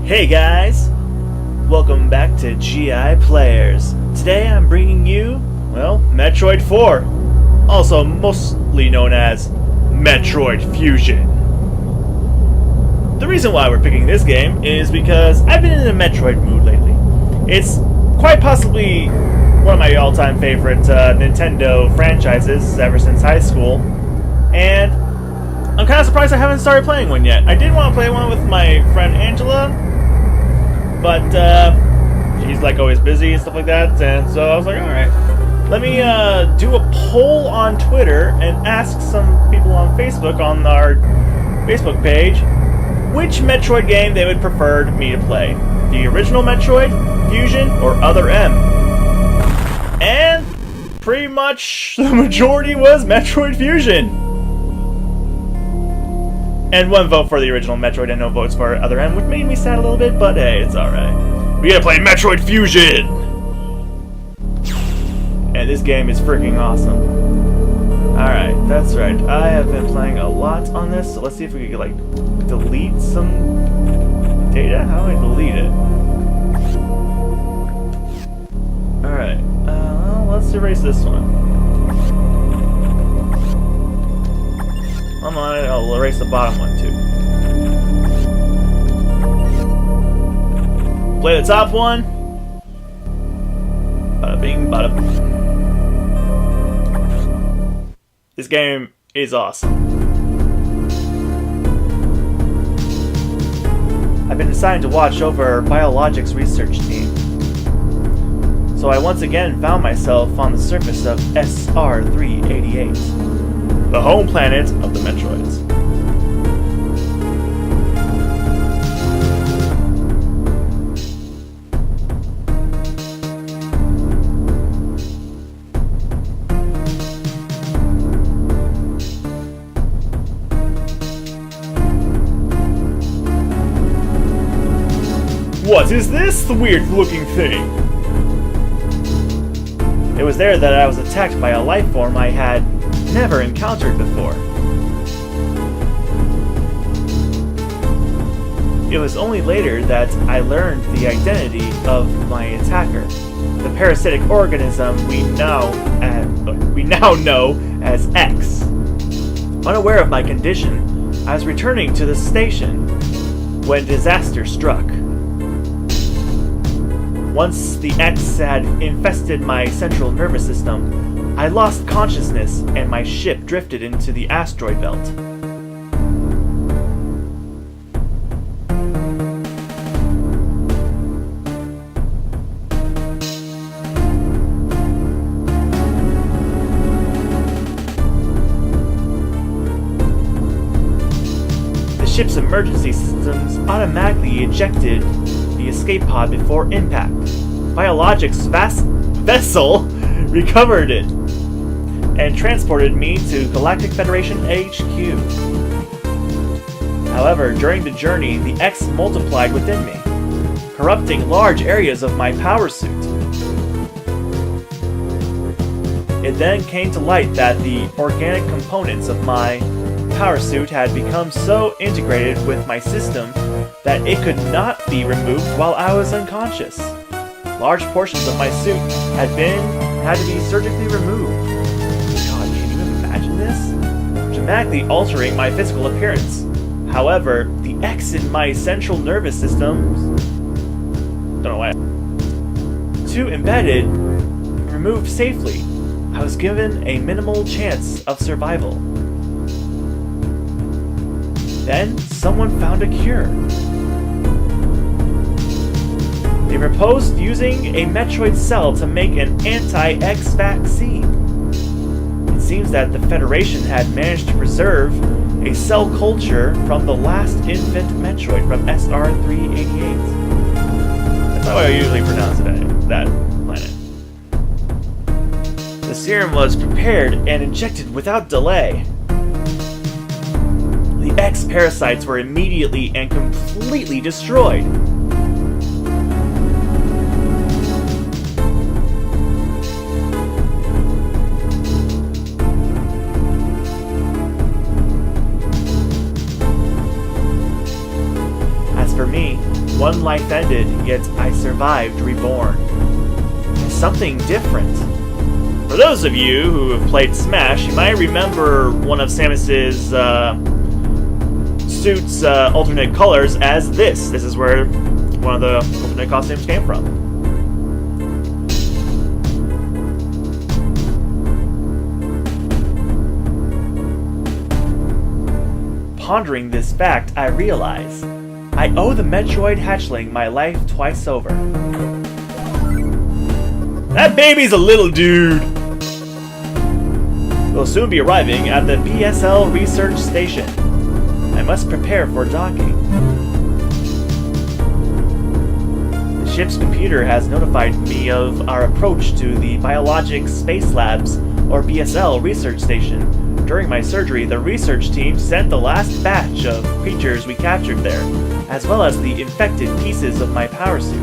Hey guys! Welcome back to GIPlayers. Today I'm bringing you, well, Metroid 4. Also mostly known as Metroid Fusion. The reason why we're picking this game is because I've been in a Metroid mood lately. It's quite possibly one of my all-time favorite Nintendo franchises ever since high school. And I'm kind of surprised I haven't started playing one yet. I did want to play one with my friend Angela, but she's like always busy and stuff like that, and so I was like, alright, let me do a poll on Twitter and ask some people on Facebook, on our Facebook page, which Metroid game they would prefer me to play. The original Metroid, Fusion, or Other M. And pretty much the majority was Metroid Fusion. And one vote for the original Metroid and no votes for Other M, which made me sad a little bit, but hey, it's alright. We gotta play Metroid Fusion! And this game is freaking awesome. Alright, that's right. I have been playing a lot on this, so let's see if we can, like, delete some data? How do I delete it? Alright, well, let's erase this one. I'm on it, I'll erase the bottom one too. Play the top one. Bada bing, bada boom. This game is awesome. I've been assigned to watch over our biologics research team. So I once again found myself on the surface of SR-388. The home planet of the Metroids. What is this weird-looking thing? It was there that I was attacked by a life form I had never encountered before. It was only later that I learned the identity of my attacker, the parasitic organism we now know as X. Unaware of my condition, I was returning to the station when disaster struck. Once the X had infested my central nervous system, I lost consciousness and my ship drifted into the asteroid belt. The ship's emergency systems automatically ejected the escape pod before impact. Biologics vessel recovered it and transported me to Galactic Federation HQ. However, during the journey, the X multiplied within me, corrupting large areas of my power suit. It then came to light that the organic components of my power suit had become so integrated with my system that it could not be removed while I was unconscious. Large portions of my suit had to be surgically removed. Dramatically altering my physical appearance. However, the X in my central nervous system, don't know why, too embedded, removed safely. I was given a minimal chance of survival. Then, someone found a cure. They proposed using a Metroid cell to make an anti-X vaccine. It seems that the Federation had managed to preserve a cell culture from the last infant Metroid from SR-388. That's how I usually pronounce it, that planet. The serum was prepared and injected without delay. The X parasites were immediately and completely destroyed. One life ended, yet I survived reborn. Something different. For those of you who have played Smash, you might remember one of Samus's suit's alternate colors as this. This is where one of the alternate costumes came from. Pondering this fact, I realize I owe the Metroid hatchling my life twice over. That baby's a little dude! We'll soon be arriving at the BSL research station. I must prepare for docking. The ship's computer has notified me of our approach to the Biologics Space Labs, or BSL, research station. During my surgery, the research team sent the last batch of creatures we captured there, as well as the infected pieces of my power suit.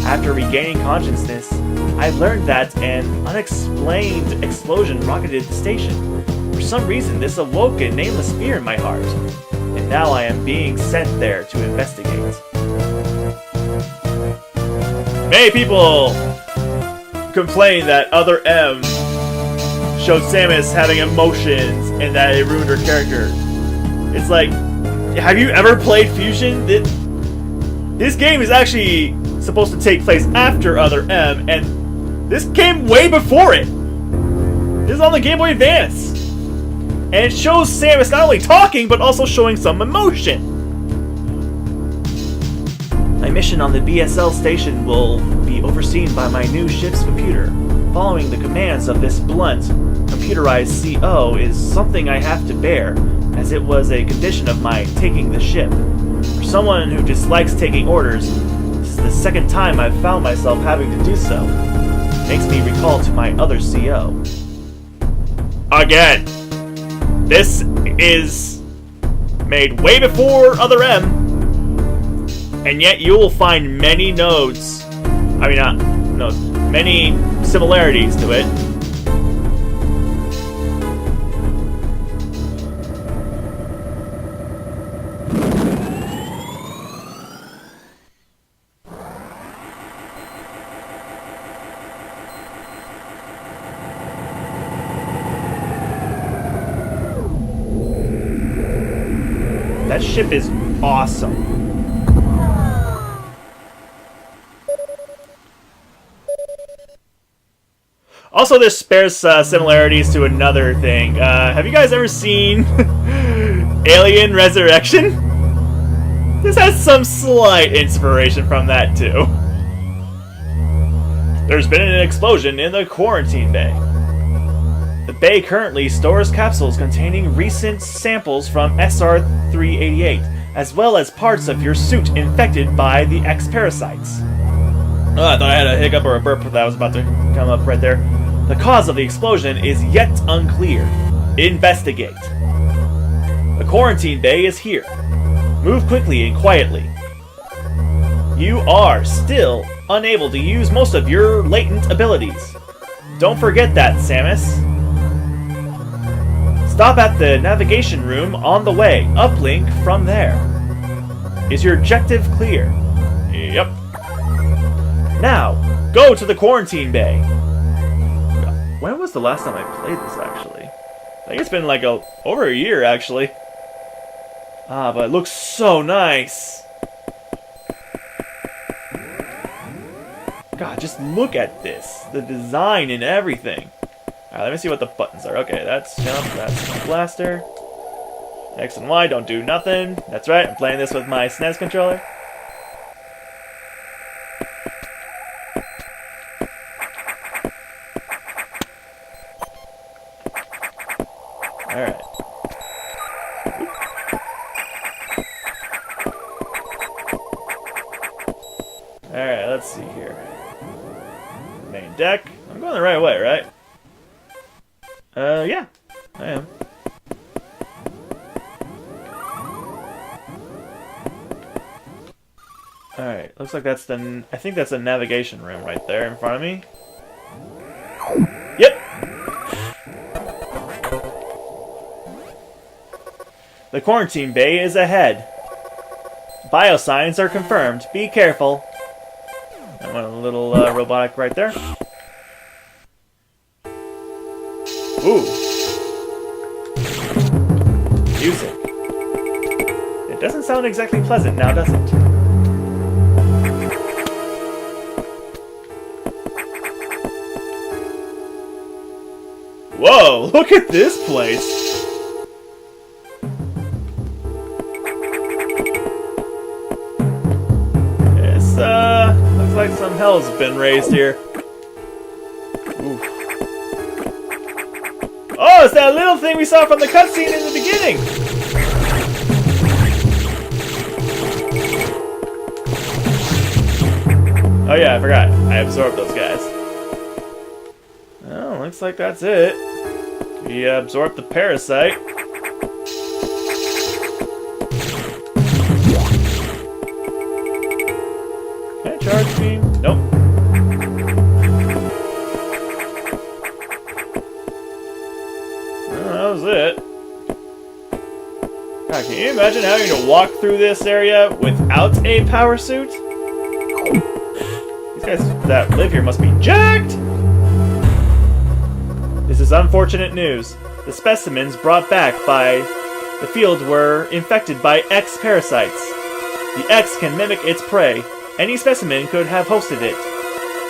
After regaining consciousness, I learned that an unexplained explosion rocketed the station. For some reason, this awoke a nameless fear in my heart, and now I am being sent there to investigate. Many people complain that Other M showed Samus having emotions and that it ruined her character. It's like, have you ever played Fusion? This game is actually supposed to take place after Other M, and this came way before it. This is on the Game Boy Advance. And it shows Samus not only talking, but also showing some emotion. My mission on the BSL station will be overseen by my new ship's computer. Following the commands of this blunt, computerized CO is something I have to bear, as it was a condition of my taking the ship. For someone who dislikes taking orders, this is the second time I've found myself having to do so. It makes me recall to my other CO. Again, this is made way before Other M, and yet you will find many nodes. I mean, not nodes, many similarities to it. That ship is awesome. Also, this bears similarities to another thing. Have you guys ever seen Alien Resurrection? This has some slight inspiration from that, too. There's been an explosion in the quarantine bay. The bay currently stores capsules containing recent samples from SR-388, as well as parts of your suit infected by the X-parasites. Oh, I thought I had a hiccup or a burp that was about to come up right there. The cause of the explosion is yet unclear. Investigate. The quarantine bay is here. Move quickly and quietly. You are still unable to use most of your latent abilities. Don't forget that, Samus. Stop at the navigation room on the way. Uplink from there. Is your objective clear? Yep. Now, go to the quarantine bay. When was the last time I played this, actually? I think it's been like over a year, actually. Ah, but it looks so nice. God, just look at this. The design and everything. Alright, let me see what the buttons are. Okay, that's jump, that's blaster. X and Y don't do nothing. That's right, I'm playing this with my SNES controller. Alright. Alright, let's see here. Main deck. I'm going the right way, right? Yeah, I am. Alright, looks like that's the... I think that's a navigation room right there in front of me. Yep! The quarantine bay is ahead. Biosigns are confirmed. Be careful. I want a little robotic right there. Ooh. Music. It doesn't sound exactly pleasant now, does it? Whoa, look at this place! It's, looks like some hell's been raised here. Ooh. Oh, it's that little thing we saw from the cutscene in the beginning! Oh yeah, I forgot. I absorbed those guys. Well, looks like that's it. We absorbed the Parasite. Can I charge beam? Nope. Well, that was it. God, can you imagine having to walk through this area without a power suit? These guys that live here must be jacked! This is unfortunate news. The specimens brought back by the field were infected by X parasites. The X can mimic its prey. Any specimen could have hosted it.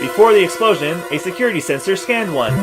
Before the explosion, a security sensor scanned one.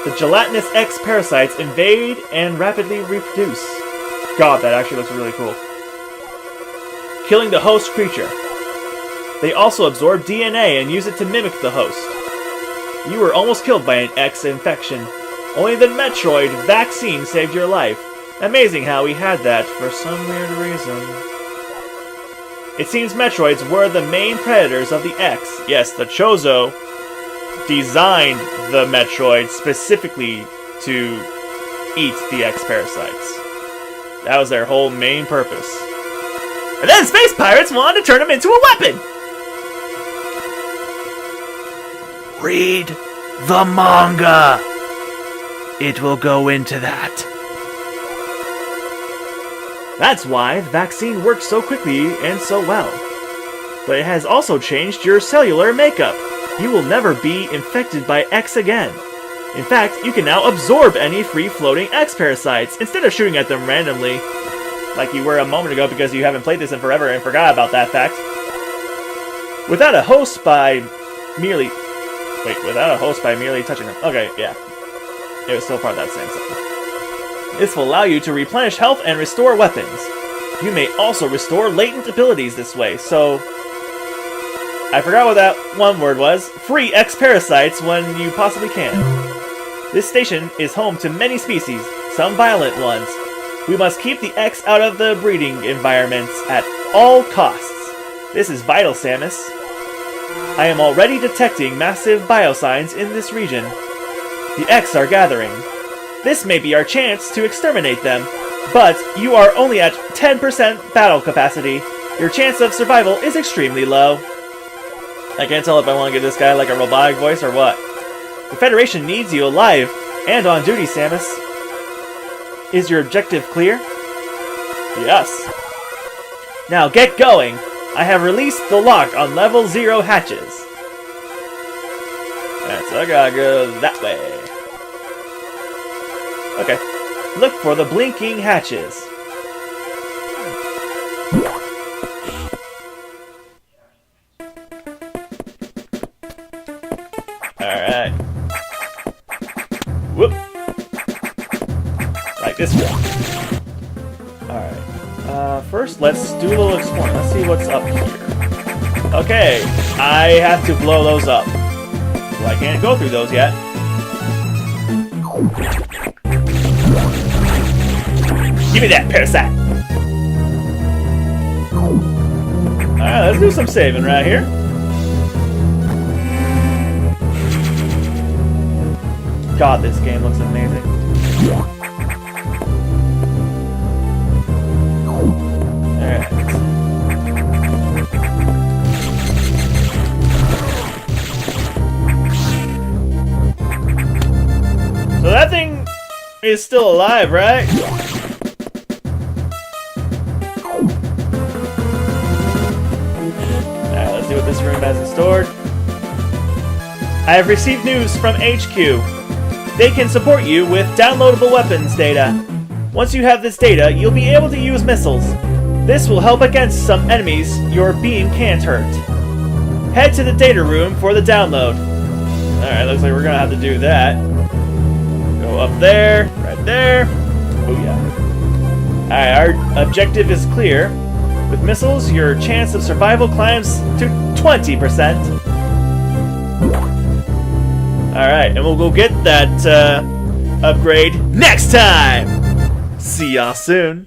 The gelatinous X parasites invade and rapidly reproduce. God, that actually looks really cool. Killing the host creature. They also absorb DNA and use it to mimic the host. You were almost killed by an X infection. Only the Metroid vaccine saved your life. Amazing how we had that for some weird reason. It seems Metroids were the main predators of the X. Yes, the Chozo designed the Metroid specifically to eat the X parasites. That was their whole main purpose. And then space pirates wanted to turn him into a weapon! Read the manga! It will go into that. That's why the vaccine worked so quickly and so well. But it has also changed your cellular makeup. You will never be infected by X again. In fact, you can now absorb any free-floating X parasites instead of shooting at them randomly, like you were a moment ago because you haven't played this in forever and forgot about that fact. Without a host by merely touching them. Okay, yeah. It was still part of that same sentence. This will allow you to replenish health and restore weapons. You may also restore latent abilities this way, so... I forgot what that one word was. Free X parasites when you possibly can. This station is home to many species, some violent ones. We must keep the X out of the breeding environments at all costs. This is vital, Samus. I am already detecting massive biosigns in this region. The X are gathering. This may be our chance to exterminate them, but you are only at 10% battle capacity. Your chance of survival is extremely low. I can't tell if I want to give this guy like a robotic voice or what. The Federation needs you alive and on duty, Samus. Is your objective clear? Yes. Now get going. I have released the lock on level 0 hatches. Alright, so I gotta go that way. Okay. Look for the blinking hatches. Alright. Whoop. Like this one. Alright. First, let's do a little exploring. Let's see what's up here. Okay. I have to blow those up. Well, I can't go through those yet. Give me that, Parasite! Alright, let's do some saving right here. God, this game looks amazing. Alright. So that thing is still alive, right? has it stored. I have received news from HQ. They can support you with downloadable weapons data. Once you have this data, you'll be able to use missiles. This will help against some enemies your beam can't hurt. Head to the data room for the download. Alright, looks like we're gonna have to do that. Go up there, right there. Oh yeah. Alright, our objective is clear. With missiles, your chance of survival climbs to 20%. Alright, and we'll go get that upgrade next time! See y'all soon!